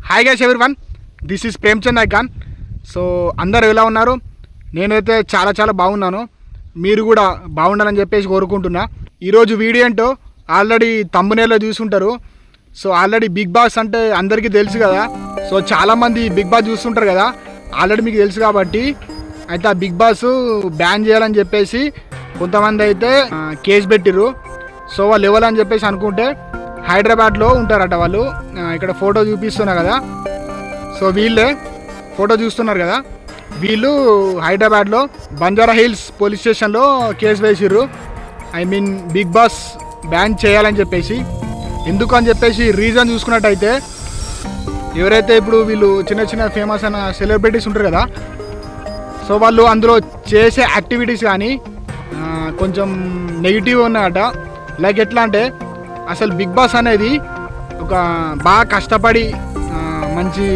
Hi guys everyone, this is Premchand icon. So అందరూ ఎలా ఉన్నారు? నేనైతే చాలా బాగున్నాను. మీరు కూడా బాగుండాలని చెప్పేసి కోరుకుంటున్నా. ఈరోజు వీడియో ఏంటో ఆల్రెడీ థంబ్నెయిల్లో చూసుంటారు. సో ఆల్రెడీ బిగ్ బాస్ అంటే అందరికీ తెలుసు కదా. సో చాలామంది బిగ్ బాస్ చూస్తుంటారు కదా, ఆల్రెడీ మీకు తెలుసు కాబట్టి. అయితే ఆ బిగ్ బాస్ బ్యాన్ చేయాలని చెప్పేసి కొంతమంది అయితే కేసు పెట్టిర్రు. సో వాళ్ళు ఎవరని చెప్పేసి అనుకుంటే హైదరాబాద్లో ఉంటారట వాళ్ళు. ఇక్కడ ఫోటో చూపిస్తున్నా కదా, సో వీళ్ళే ఫోటో చూస్తున్నారు కదా, వీళ్ళు హైదరాబాద్లో బంజారా హిల్స్ పోలీస్ స్టేషన్లో కేసు వేసిర్రు. బిగ్ బాస్ బ్యాన్ చేయాలని చెప్పేసి. ఎందుకు అని చెప్పేసి రీజన్ చూసుకున్నట్టయితే, ఎవరైతే ఇప్పుడు వీళ్ళు చిన్న ఫేమస్ అయిన సెలబ్రిటీస్ ఉంటారు కదా, సో వాళ్ళు అందులో చేసే యాక్టివిటీస్ కానీ కొంచెం నెగిటివ్ ఉన్నాయట. లైక్ ఎట్లా అంటే, అసలు బిగ్ బాస్ అనేది ఒక బాగా కష్టపడి మంచి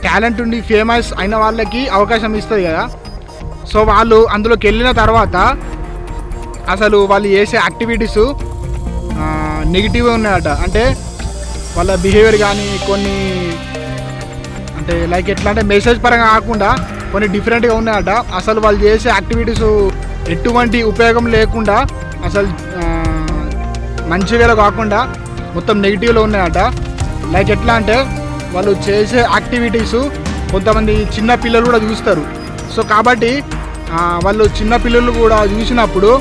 టాలెంట్ ఉండి ఫేమస్ అయిన వాళ్ళకి అవకాశం ఇస్తుంది కదా. సో వాళ్ళు అందులోకి వెళ్ళిన తర్వాత అసలు వాళ్ళు చేసే యాక్టివిటీస్ నెగిటివ్ ఉన్నాయట. అంటే వాళ్ళ బిహేవియర్ కానీ కొన్ని అంటే లైక్ ఎట్లా అంటే మెసేజ్ పరంగా కాకుండా కొన్ని డిఫరెంట్గా ఉన్నాయట. అసలు వాళ్ళు చేసే యాక్టివిటీస్ ఎటువంటి ఉపయోగం లేకుండా, అసలు మంచి వేలో కాకుండా మొత్తం నెగిటివ్లో ఉన్నాయట. లైక్ ఎట్లా అంటే, వాళ్ళు చేసే యాక్టివిటీస్ కొంతమంది చిన్న పిల్లలు కూడా చూస్తారు. సో కాబట్టి వాళ్ళు చిన్న పిల్లలు కూడా చూసినప్పుడు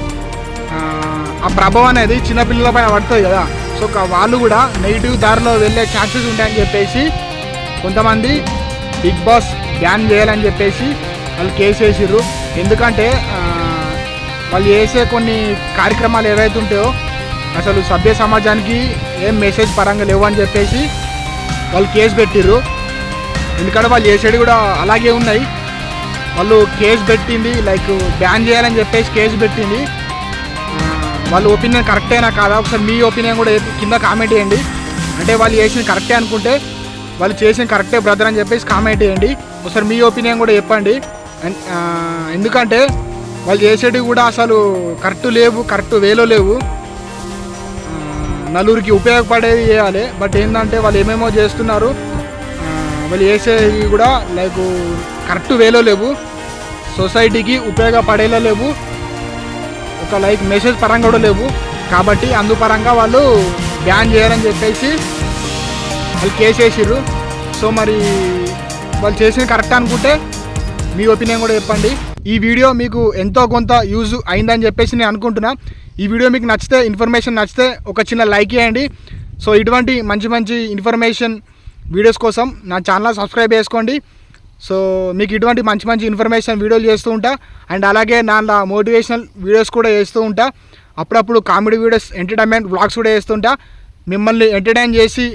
ఆ ప్రభావం అనేది చిన్నపిల్లల పైన పడుతుంది కదా. సో వాళ్ళు కూడా నెగిటివ్ దారిలో వెళ్ళే ఛాన్సెస్ ఉంటాయని చెప్పేసి కొంతమంది బిగ్ బాస్ బ్యాన్ చేయాలని చెప్పేసి వాళ్ళు కేసు వేసిర్రు. ఎందుకంటే వాళ్ళు చేసే కొన్ని కార్యక్రమాలు ఏవైతే ఉంటాయో అసలు సభ్య సమాజానికి ఏం మెసేజ్ పరంగా లేవు అని చెప్పేసి వాళ్ళు కేసు పెట్టిర్రు. ఎందుకంటే వాళ్ళు చేసేది కూడా అలాగే ఉన్నాయి. వాళ్ళు కేసు పెట్టింది లైక్ బ్యాన్ చేయాలని చెప్పేసి కేసు పెట్టింది. వాళ్ళ ఒపీనియన్ కరెక్టేనా కాదా, ఒకసారి మీ ఒపీనియన్ కూడా కింద కామెంట్ చేయండి. అంటే వాళ్ళు చేసింది కరెక్టే అనుకుంటే, వాళ్ళు చేసిన కరెక్టే బ్రదర్ అని చెప్పేసి కామెంట్ చేయండి. ఒకసారి మీ ఒపీనియన్ కూడా చెప్పండి. ఎందుకంటే వాళ్ళు చేసేటివి కూడా అసలు కరెక్ట్ లేవు, కరెక్ట్ వేలో లేవు. నలుగురికి ఉపయోగపడేది చేయాలి, బట్ ఏంటంటే వాళ్ళు ఏమేమో చేస్తున్నారు. వాళ్ళు చేసేవి కూడా లైక్ కరెక్ట్ వేలో లేవు, సొసైటీకి ఉపయోగపడేలా లేవు, ఒక లైక్ మెసేజ్ పరంగా కూడా లేవు. కాబట్టి అందుపరంగా వాళ్ళు బ్యాన్ చేయాలని చెప్పేసి వాళ్ళు కేసు వేసిర్రు. సో మరి వాళ్ళు చేసింది కరెక్ట్ అనుకుంటే మీ ఒపీనియన్ కూడా చెప్పండి. ఈ వీడియో మీకు ఎంతో కొంత యూజ్ అయిందని చెప్పేసి నేను అనుకుంటున్నా. ఈ వీడియో మీకు నచ్చితే, ఇన్ఫర్మేషన్ నచ్చితే ఒక చిన్న లైక్ చేయండి. సో ఇటువంటి మంచి ఇన్ఫర్మేషన్ వీడియోస్ కోసం నా ఛానల్ సబ్స్క్రైబ్ చేసుకోండి. సో మీకు ఇటువంటి మంచి ఇన్ఫర్మేషన్ వీడియోలు చేస్తూ ఉంటా. అండ్ అలాగే నా మోటివేషనల్ వీడియోస్ కూడా చేస్తూ ఉంటా. అప్పుడప్పుడు కామెడీ వీడియోస్, ఎంటర్టైన్మెంట్ వ్లాగ్స్ కూడా చేస్తుంటా. మిమ్మల్ని ఎంటర్టైన్ చేసి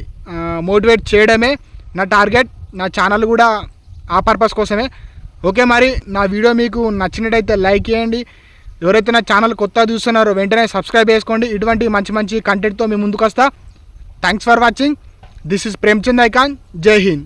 మోటివేట్ చేయడమే నా టార్గెట్. నా ఛానల్ కూడా ఆ పర్పస్ కోసమే. ఓకే, మరి నా వీడియో మీకు నచ్చినట్టయితే లైక్ చేయండి. ఎవరైతే నా ఛానల్ కొత్తగా చూస్తున్నారో వెంటనే సబ్స్క్రైబ్ చేసుకోండి. ఇటువంటి మంచి కంటెంట్తో మీ ముందుకు వస్తా. Thanks for watching. This is Premchand icon. జై హింద్.